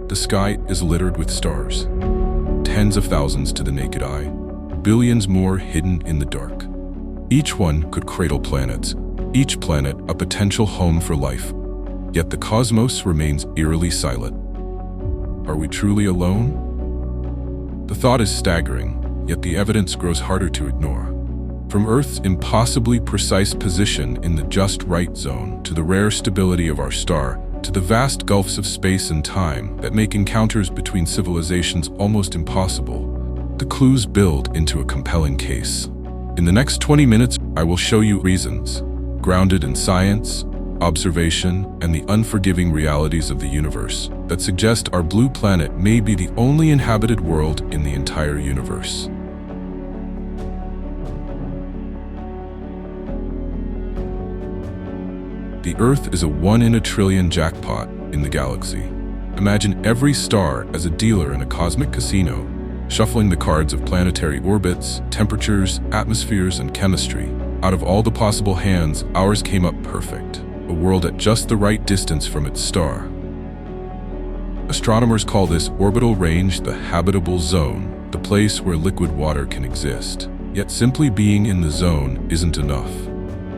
The sky is littered with stars. Tens of thousands to the naked eye, billions more hidden in the dark. Each one could cradle planets, each planet a potential home for life. Yet the cosmos remains eerily silent. Are we truly alone? The thought is staggering, yet the evidence grows harder to ignore. From Earth's impossibly precise position in the just right zone, to the rare stability of our star, to the vast gulfs of space and time that make encounters between civilizations almost impossible, the clues build into a compelling case. In the next 20 minutes, I will show you reasons, grounded in science, observation, and the unforgiving realities of the universe, that suggest our blue planet may be the only inhabited world in the entire universe. The Earth is a 1 in a trillion jackpot in the galaxy. Imagine every star as a dealer in a cosmic casino, shuffling the cards of planetary orbits, temperatures, atmospheres, and chemistry. Out of all the possible hands, ours came up perfect, a world at just the right distance from its star. Astronomers call this orbital range the habitable zone, the place where liquid water can exist. Yet simply being in the zone isn't enough.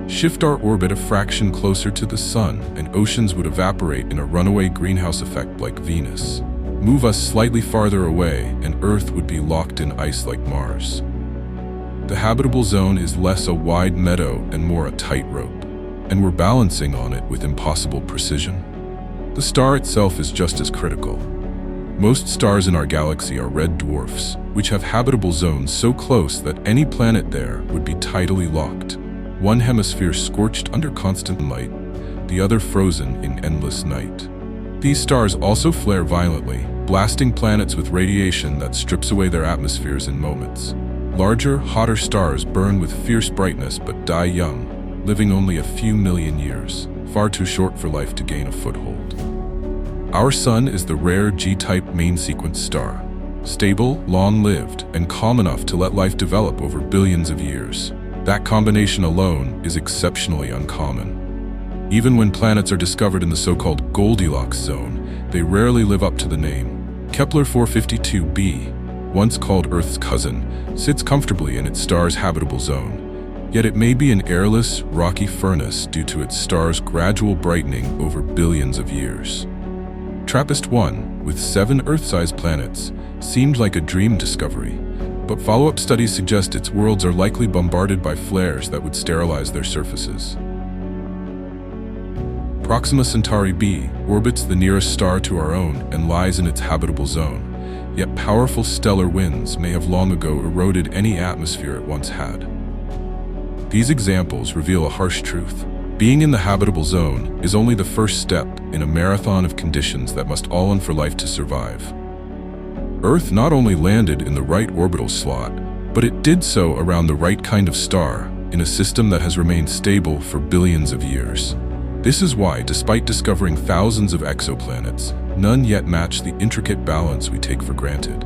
Shift our orbit a fraction closer to the Sun, and oceans would evaporate in a runaway greenhouse effect like Venus. Move us slightly farther away, and Earth would be locked in ice like Mars. The habitable zone is less a wide meadow and more a tightrope, and we're balancing on it with impossible precision. The star itself is just as critical. Most stars in our galaxy are red dwarfs, which have habitable zones so close that any planet there would be tidally locked. One hemisphere scorched under constant light, the other frozen in endless night. These stars also flare violently, blasting planets with radiation that strips away their atmospheres in moments. Larger, hotter stars burn with fierce brightness but die young, living only a few million years, far too short for life to gain a foothold. Our Sun is the rare G-type main sequence star, stable, long-lived, and calm enough to let life develop over billions of years. That combination alone is exceptionally uncommon. Even when planets are discovered in the so-called Goldilocks zone, they rarely live up to the name. Kepler 452b, once called Earth's cousin, sits comfortably in its star's habitable zone. Yet it may be an airless, rocky furnace due to its star's gradual brightening over billions of years. TRAPPIST-1, with 7 Earth-sized planets, seemed like a dream discovery, but follow-up studies suggest its worlds are likely bombarded by flares that would sterilize their surfaces. Proxima Centauri b orbits the nearest star to our own and lies in its habitable zone, yet powerful stellar winds may have long ago eroded any atmosphere it once had. These examples reveal a harsh truth. Being in the habitable zone is only the first step in a marathon of conditions that must all in for life to survive. Earth not only landed in the right orbital slot, but it did so around the right kind of star, in a system that has remained stable for billions of years. This is why, despite discovering thousands of exoplanets, none yet match the intricate balance we take for granted.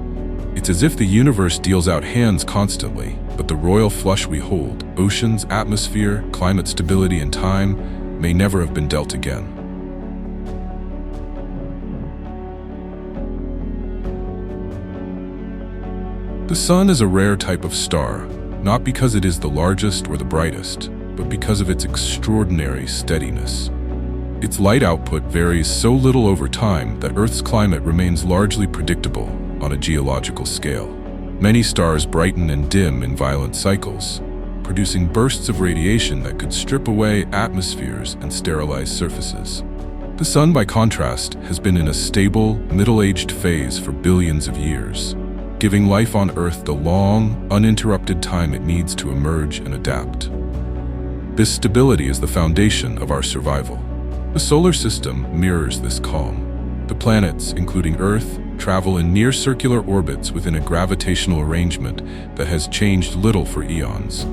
It's as if the universe deals out hands constantly, but the royal flush we hold, oceans, atmosphere, climate stability, and time, may never have been dealt again. The Sun is a rare type of star, not because it is the largest or the brightest, but because of its extraordinary steadiness. Its light output varies so little over time that Earth's climate remains largely predictable on a geological scale. Many stars brighten and dim in violent cycles, producing bursts of radiation that could strip away atmospheres and sterilize surfaces. The Sun, by contrast, has been in a stable, middle-aged phase for billions of years, giving life on Earth the long, uninterrupted time it needs to emerge and adapt. This stability is the foundation of our survival. The solar system mirrors this calm. The planets, including Earth, travel in near-circular orbits within a gravitational arrangement that has changed little for eons.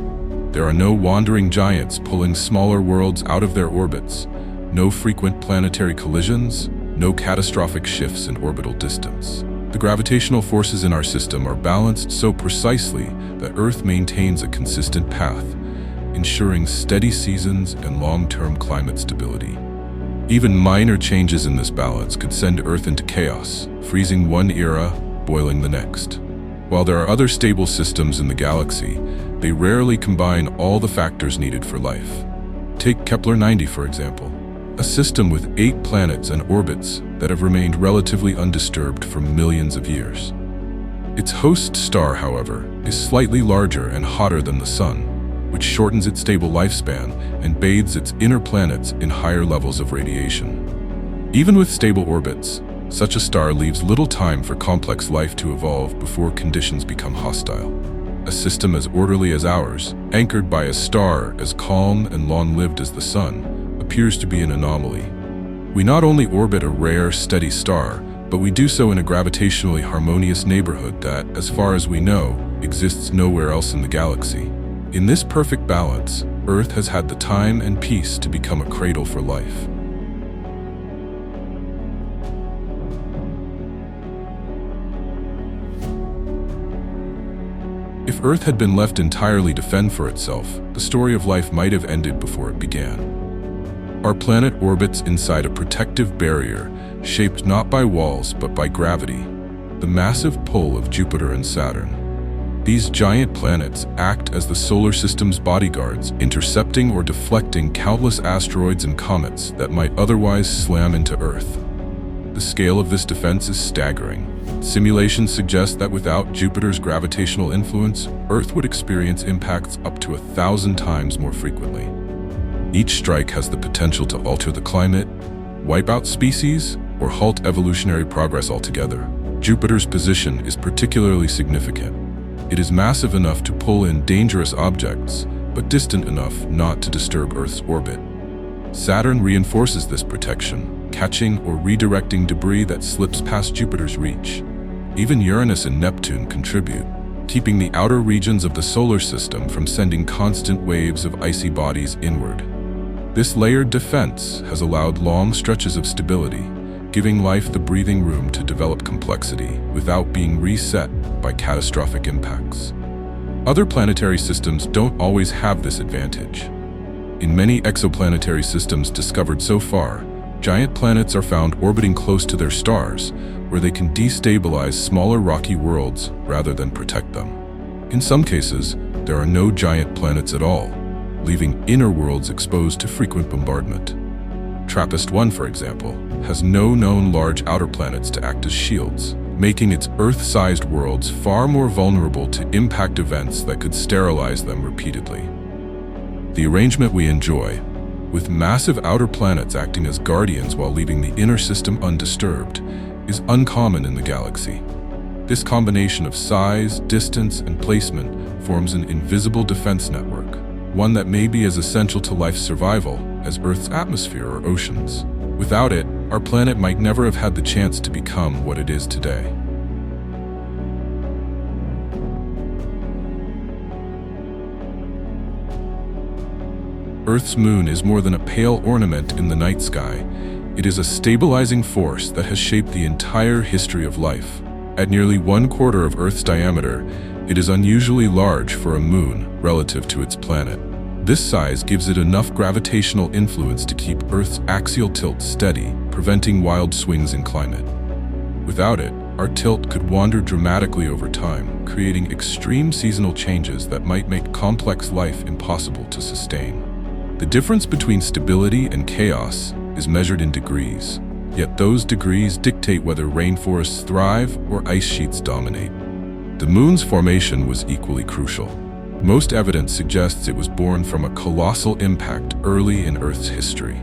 There are no wandering giants pulling smaller worlds out of their orbits, no frequent planetary collisions, no catastrophic shifts in orbital distance. The gravitational forces in our system are balanced so precisely that Earth maintains a consistent path, ensuring steady seasons and long-term climate stability. Even minor changes in this balance could send Earth into chaos, freezing one era, boiling the next. While there are other stable systems in the galaxy, they rarely combine all the factors needed for life. Take Kepler-90, for example, a system with 8 planets and orbits that have remained relatively undisturbed for millions of years. Its host star, however, is slightly larger and hotter than the Sun, which shortens its stable lifespan and bathes its inner planets in higher levels of radiation. Even with stable orbits, such a star leaves little time for complex life to evolve before conditions become hostile. A system as orderly as ours, anchored by a star as calm and long-lived as the Sun, appears to be an anomaly. We not only orbit a rare, steady star, but we do so in a gravitationally harmonious neighborhood that, as far as we know, exists nowhere else in the galaxy. In this perfect balance, Earth has had the time and peace to become a cradle for life. If Earth had been left entirely to fend for itself, the story of life might have ended before it began. Our planet orbits inside a protective barrier, shaped not by walls but by gravity, the massive pull of Jupiter and Saturn. These giant planets act as the solar system's bodyguards, intercepting or deflecting countless asteroids and comets that might otherwise slam into Earth. The scale of this defense is staggering. Simulations suggest that without Jupiter's gravitational influence, Earth would experience impacts up to 1,000 times more frequently. Each strike has the potential to alter the climate, wipe out species, or halt evolutionary progress altogether. Jupiter's position is particularly significant. It is massive enough to pull in dangerous objects, but distant enough not to disturb Earth's orbit. Saturn reinforces this protection, catching or redirecting debris that slips past Jupiter's reach. Even Uranus and Neptune contribute, keeping the outer regions of the solar system from sending constant waves of icy bodies inward. This layered defense has allowed long stretches of stability, giving life the breathing room to develop complexity without being reset by catastrophic impacts. Other planetary systems don't always have this advantage. In many exoplanetary systems discovered so far, giant planets are found orbiting close to their stars, where they can destabilize smaller rocky worlds rather than protect them. In some cases, there are no giant planets at all, leaving inner worlds exposed to frequent bombardment. TRAPPIST-1, for example, has no known large outer planets to act as shields, making its Earth-sized worlds far more vulnerable to impact events that could sterilize them repeatedly. The arrangement we enjoy, with massive outer planets acting as guardians while leaving the inner system undisturbed, is uncommon in the galaxy. This combination of size, distance, and placement forms an invisible defense network, one that may be as essential to life's survival as Earth's atmosphere or oceans. Without it, our planet might never have had the chance to become what it is today. Earth's moon is more than a pale ornament in the night sky. It is a stabilizing force that has shaped the entire history of life. At nearly 1/4 of Earth's diameter, it is unusually large for a moon relative to its planet. This size gives it enough gravitational influence to keep Earth's axial tilt steady, preventing wild swings in climate. Without it, our tilt could wander dramatically over time, creating extreme seasonal changes that might make complex life impossible to sustain. The difference between stability and chaos is measured in degrees, yet those degrees dictate whether rainforests thrive or ice sheets dominate. The moon's formation was equally crucial. Most evidence suggests it was born from a colossal impact early in Earth's history,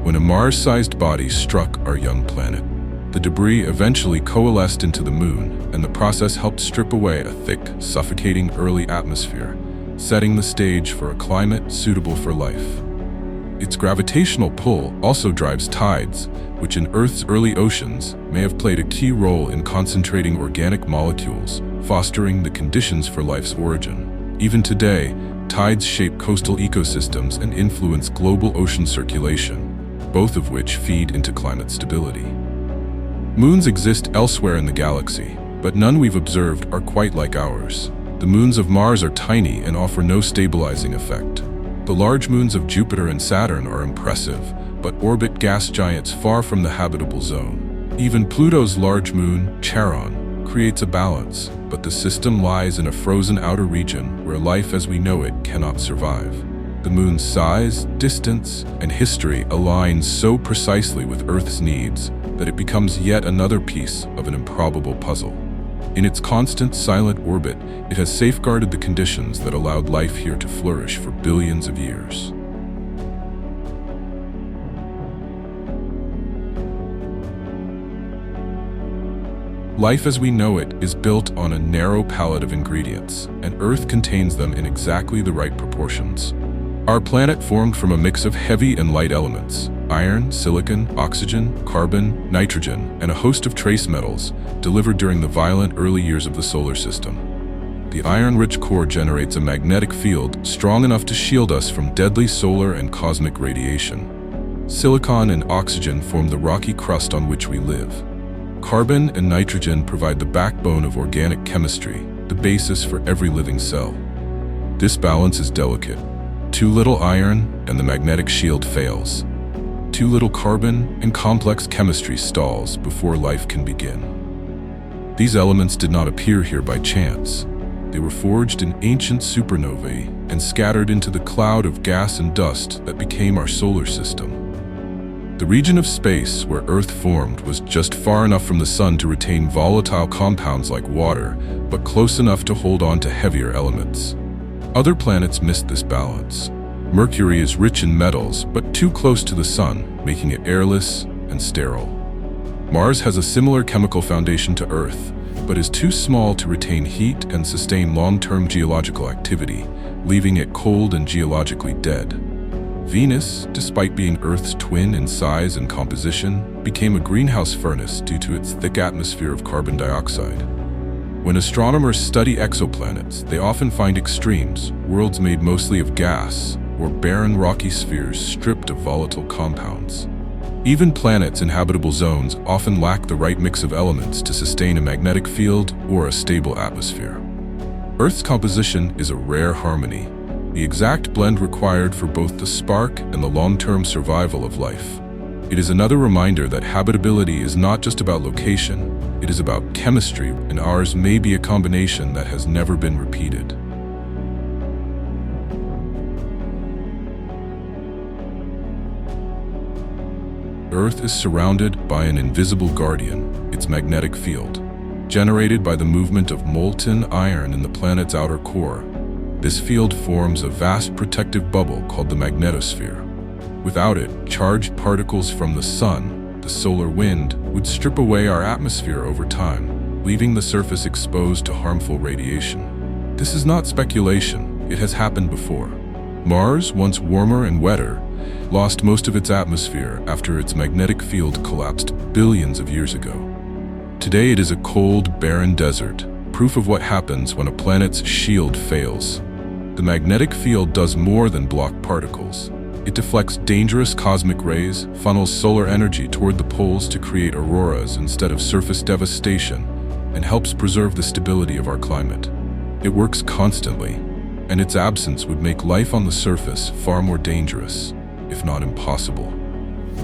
when a Mars-sized body struck our young planet. The debris eventually coalesced into the moon, and the process helped strip away a thick, suffocating early atmosphere, setting the stage for a climate suitable for life. Its gravitational pull also drives tides, which in Earth's early oceans may have played a key role in concentrating organic molecules, fostering the conditions for life's origin. Even today, tides shape coastal ecosystems and influence global ocean circulation, both of which feed into climate stability. Moons exist elsewhere in the galaxy, but none we've observed are quite like ours. The moons of Mars are tiny and offer no stabilizing effect. The large moons of Jupiter and Saturn are impressive, but orbit gas giants far from the habitable zone. Even Pluto's large moon, Charon, creates a balance, but the system lies in a frozen outer region where life as we know it cannot survive. The moon's size, distance, and history align so precisely with Earth's needs that it becomes yet another piece of an improbable puzzle. In its constant silent orbit, it has safeguarded the conditions that allowed life here to flourish for billions of years. Life as we know it is built on a narrow palette of ingredients, and Earth contains them in exactly the right proportions. Our planet formed from a mix of heavy and light elements: iron, silicon, oxygen, carbon, nitrogen, and a host of trace metals delivered during the violent early years of the solar system. The iron-rich core generates a magnetic field strong enough to shield us from deadly solar and cosmic radiation. Silicon and oxygen form the rocky crust on which we live. Carbon and nitrogen provide the backbone of organic chemistry, the basis for every living cell. This balance is delicate. Too little iron and the magnetic shield fails. Too little carbon and complex chemistry stalls before life can begin. These elements did not appear here by chance. They were forged in ancient supernovae and scattered into the cloud of gas and dust that became our solar system. The region of space where Earth formed was just far enough from the sun to retain volatile compounds like water, but close enough to hold on to heavier elements. Other planets missed this balance. Mercury is rich in metals, but too close to the sun, making it airless and sterile. Mars has a similar chemical foundation to Earth, but is too small to retain heat and sustain long-term geological activity, leaving it cold and geologically dead. Venus, despite being Earth's twin in size and composition, became a greenhouse furnace due to its thick atmosphere of carbon dioxide. When astronomers study exoplanets, they often find extremes, worlds made mostly of gas, or barren rocky spheres stripped of volatile compounds. Even planets in habitable zones often lack the right mix of elements to sustain a magnetic field or a stable atmosphere. Earth's composition is a rare harmony, the exact blend required for both the spark and the long-term survival of life. It is another reminder that habitability is not just about location, it is about chemistry, and ours may be a combination that has never been repeated. Earth is surrounded by an invisible guardian, its magnetic field, generated by the movement of molten iron in the planet's outer core. This field forms a vast protective bubble called the magnetosphere. Without it, charged particles from the sun, the solar wind, would strip away our atmosphere over time, leaving the surface exposed to harmful radiation. This is not speculation, it has happened before. Mars, once warmer and wetter, lost most of its atmosphere after its magnetic field collapsed billions of years ago. Today it is a cold, barren desert, proof of what happens when a planet's shield fails. The magnetic field does more than block particles. It deflects dangerous cosmic rays, funnels solar energy toward the poles to create auroras instead of surface devastation, and helps preserve the stability of our climate. It works constantly, and its absence would make life on the surface far more dangerous, if not impossible.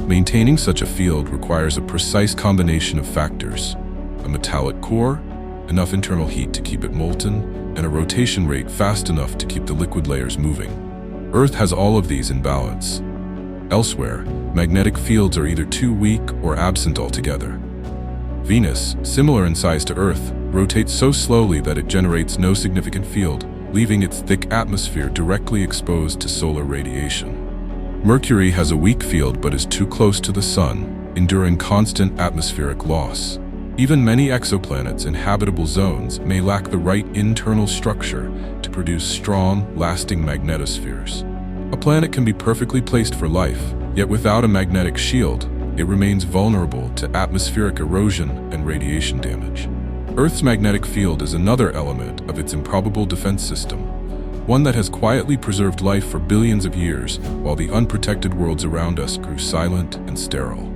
Maintaining such a field requires a precise combination of factors: a metallic core, enough internal heat to keep it molten, and a rotation rate fast enough to keep the liquid layers moving. Earth has all of these in balance. Elsewhere, magnetic fields are either too weak or absent altogether. Venus, similar in size to Earth, rotates so slowly that it generates no significant field, leaving its thick atmosphere directly exposed to solar radiation. Mercury has a weak field but is too close to the sun, enduring constant atmospheric loss. Even many exoplanets in habitable zones may lack the right internal structure to produce strong, lasting magnetospheres. A planet can be perfectly placed for life, yet without a magnetic shield, it remains vulnerable to atmospheric erosion and radiation damage. Earth's magnetic field is another element of its improbable defense system, one that has quietly preserved life for billions of years while the unprotected worlds around us grew silent and sterile.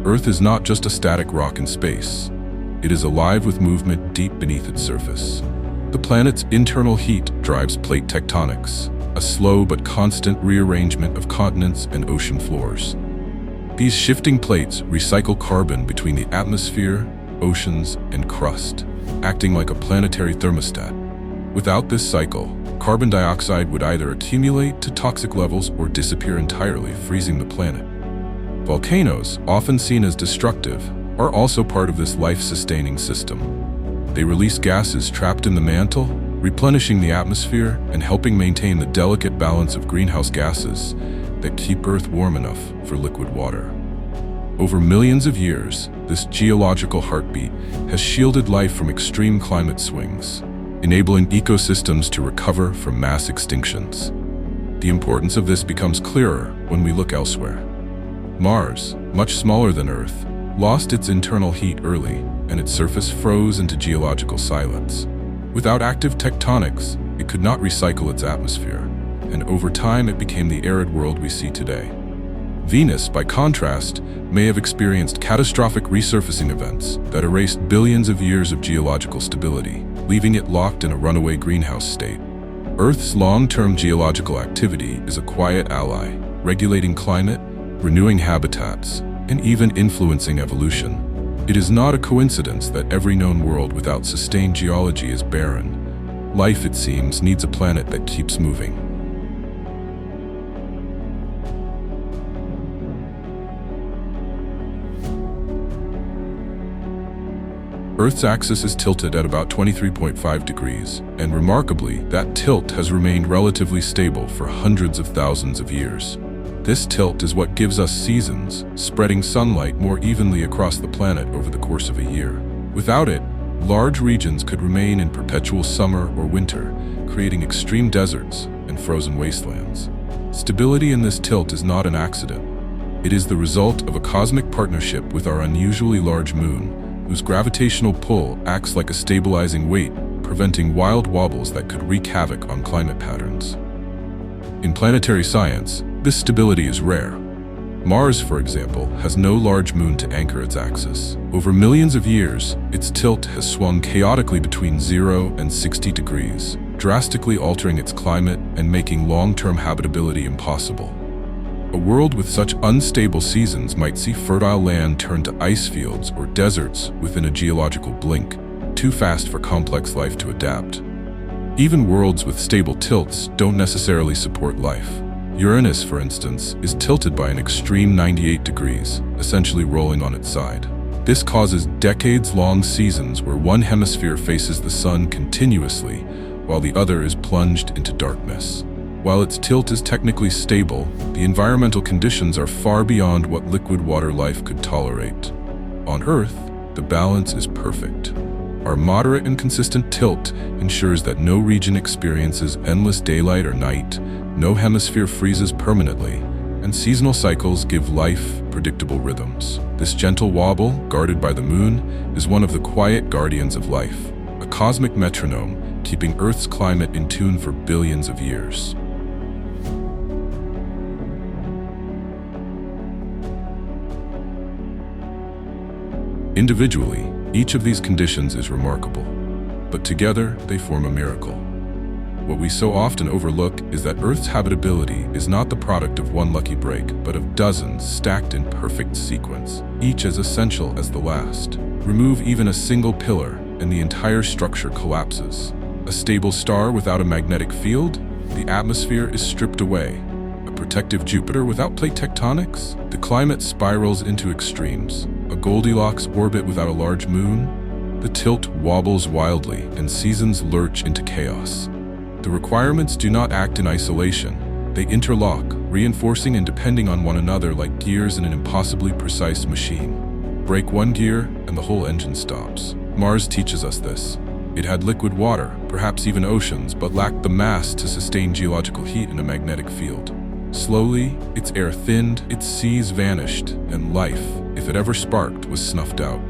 Earth is not just a static rock in space. It is alive with movement deep beneath its surface. The planet's internal heat drives plate tectonics, a slow but constant rearrangement of continents and ocean floors. These shifting plates recycle carbon between the atmosphere, oceans, and crust, acting like a planetary thermostat. Without this cycle, carbon dioxide would either accumulate to toxic levels or disappear entirely, freezing the planet. Volcanoes, often seen as destructive, are also part of this life-sustaining system. They release gases trapped in the mantle, replenishing the atmosphere and helping maintain the delicate balance of greenhouse gases that keep Earth warm enough for liquid water. Over millions of years, this geological heartbeat has shielded life from extreme climate swings, enabling ecosystems to recover from mass extinctions. The importance of this becomes clearer when we look elsewhere. Mars, much smaller than Earth, lost its internal heat early, and its surface froze into geological silence. Without active tectonics, it could not recycle its atmosphere, and over time it became the arid world we see today. Venus, by contrast, may have experienced catastrophic resurfacing events that erased billions of years of geological stability, leaving it locked in a runaway greenhouse state. Earth's long-term geological activity is a quiet ally, regulating climate, renewing habitats, and even influencing evolution. It is not a coincidence that every known world without sustained geology is barren. Life, it seems, needs a planet that keeps moving. Earth's axis is tilted at about 23.5 degrees, and remarkably, that tilt has remained relatively stable for hundreds of thousands of years. This tilt is what gives us seasons, spreading sunlight more evenly across the planet over the course of a year. Without it, large regions could remain in perpetual summer or winter, creating extreme deserts and frozen wastelands. Stability in this tilt is not an accident. It is the result of a cosmic partnership with our unusually large moon, whose gravitational pull acts like a stabilizing weight, preventing wild wobbles that could wreak havoc on climate patterns. In planetary science, this stability is rare. Mars, for example, has no large moon to anchor its axis. Over millions of years, its tilt has swung chaotically between 0 and 60 degrees, drastically altering its climate and making long-term habitability impossible. A world with such unstable seasons might see fertile land turn to ice fields or deserts within a geological blink, too fast for complex life to adapt. Even worlds with stable tilts don't necessarily support life. Uranus, for instance, is tilted by an extreme 98 degrees, essentially rolling on its side. This causes decades-long seasons where one hemisphere faces the sun continuously, while the other is plunged into darkness. While its tilt is technically stable, the environmental conditions are far beyond what liquid water life could tolerate. On Earth, the balance is perfect. Our moderate and consistent tilt ensures that no region experiences endless daylight or night, no hemisphere freezes permanently, and seasonal cycles give life predictable rhythms. This gentle wobble, guarded by the moon, is one of the quiet guardians of life, a cosmic metronome keeping Earth's climate in tune for billions of years. Individually, each of these conditions is remarkable, but together they form a miracle. What we so often overlook is that Earth's habitability is not the product of one lucky break, but of dozens stacked in perfect sequence, each as essential as the last. Remove even a single pillar, and the entire structure collapses. A stable star without a magnetic field? The atmosphere is stripped away. A protective Jupiter without plate tectonics? The climate spirals into extremes. A Goldilocks orbit without a large moon? The tilt wobbles wildly, and seasons lurch into chaos. The requirements do not act in isolation. They interlock, reinforcing and depending on one another like gears in an impossibly precise machine. Break one gear, and the whole engine stops. Mars teaches us this. It had liquid water, perhaps even oceans, but lacked the mass to sustain geological heat in a magnetic field. Slowly, its air thinned, its seas vanished, and life, if it ever sparked, was snuffed out.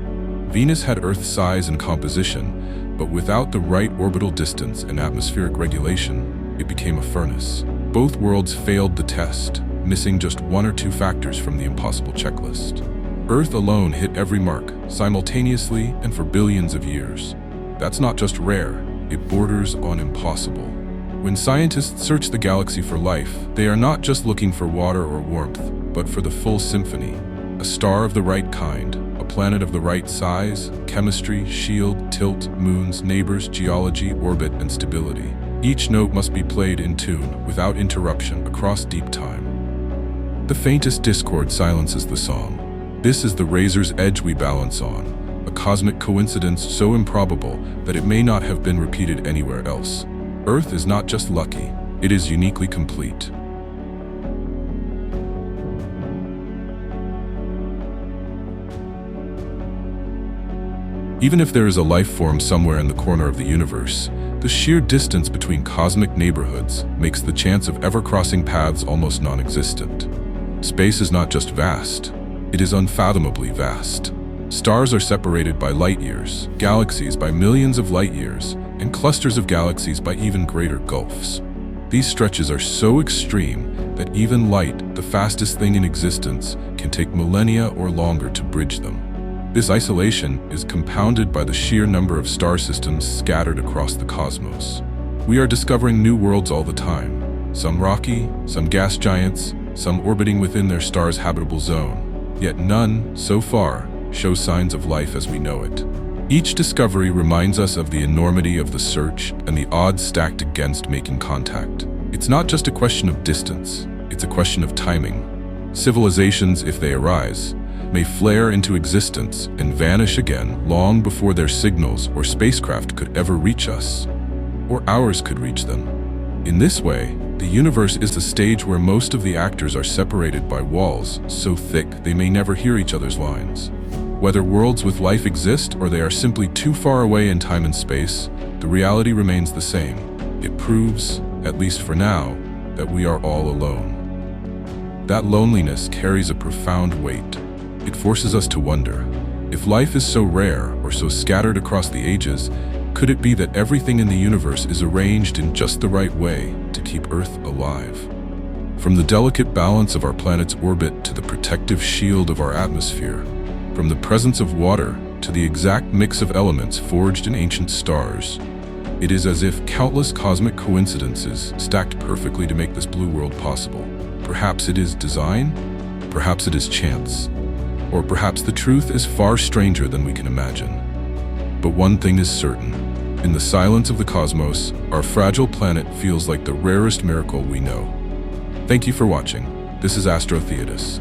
Venus had Earth's size and composition, but without the right orbital distance and atmospheric regulation, it became a furnace. Both worlds failed the test, missing just one or two factors from the impossible checklist. Earth alone hit every mark, simultaneously and for billions of years. That's not just rare, it borders on impossible. When scientists search the galaxy for life, they are not just looking for water or warmth, but for the full symphony. A star of the right kind, a planet of the right size, chemistry, shield, tilt, moons, neighbors, geology, orbit, and stability. Each note must be played in tune, without interruption, across deep time. The faintest discord silences the song. This is the razor's edge we balance on, a cosmic coincidence so improbable that it may not have been repeated anywhere else. Earth is not just lucky, it is uniquely complete. Even if there is a life form somewhere in the corner of the universe, the sheer distance between cosmic neighborhoods makes the chance of ever crossing paths almost non-existent. Space is not just vast, it is unfathomably vast. Stars are separated by light years, galaxies by millions of light years, and clusters of galaxies by even greater gulfs. These stretches are so extreme that even light, the fastest thing in existence, can take millennia or longer to bridge them. This isolation is compounded by the sheer number of star systems scattered across the cosmos. We are discovering new worlds all the time, some rocky, some gas giants, some orbiting within their star's habitable zone. Yet none, so far, show signs of life as we know it. Each discovery reminds us of the enormity of the search and the odds stacked against making contact. It's not just a question of distance, it's a question of timing. Civilizations, if they arise, may flare into existence and vanish again long before their signals or spacecraft could ever reach us, or ours could reach them. In this way, the universe is the stage where most of the actors are separated by walls so thick they may never hear each other's lines. Whether worlds with life exist or they are simply too far away in time and space, the reality remains the same. It proves, at least for now, that we are all alone. That loneliness carries a profound weight. It forces us to wonder, if life is so rare or so scattered across the ages, could it be that everything in the universe is arranged in just the right way to keep Earth alive? From the delicate balance of our planet's orbit to the protective shield of our atmosphere, from the presence of water to the exact mix of elements forged in ancient stars, it is as if countless cosmic coincidences stacked perfectly to make this blue world possible. Perhaps it is design, perhaps it is chance. Or perhaps the truth is far stranger than we can imagine. But one thing is certain. In the silence of the cosmos, our fragile planet feels like the rarest miracle we know. Thank you for watching. This is Astro Theatis.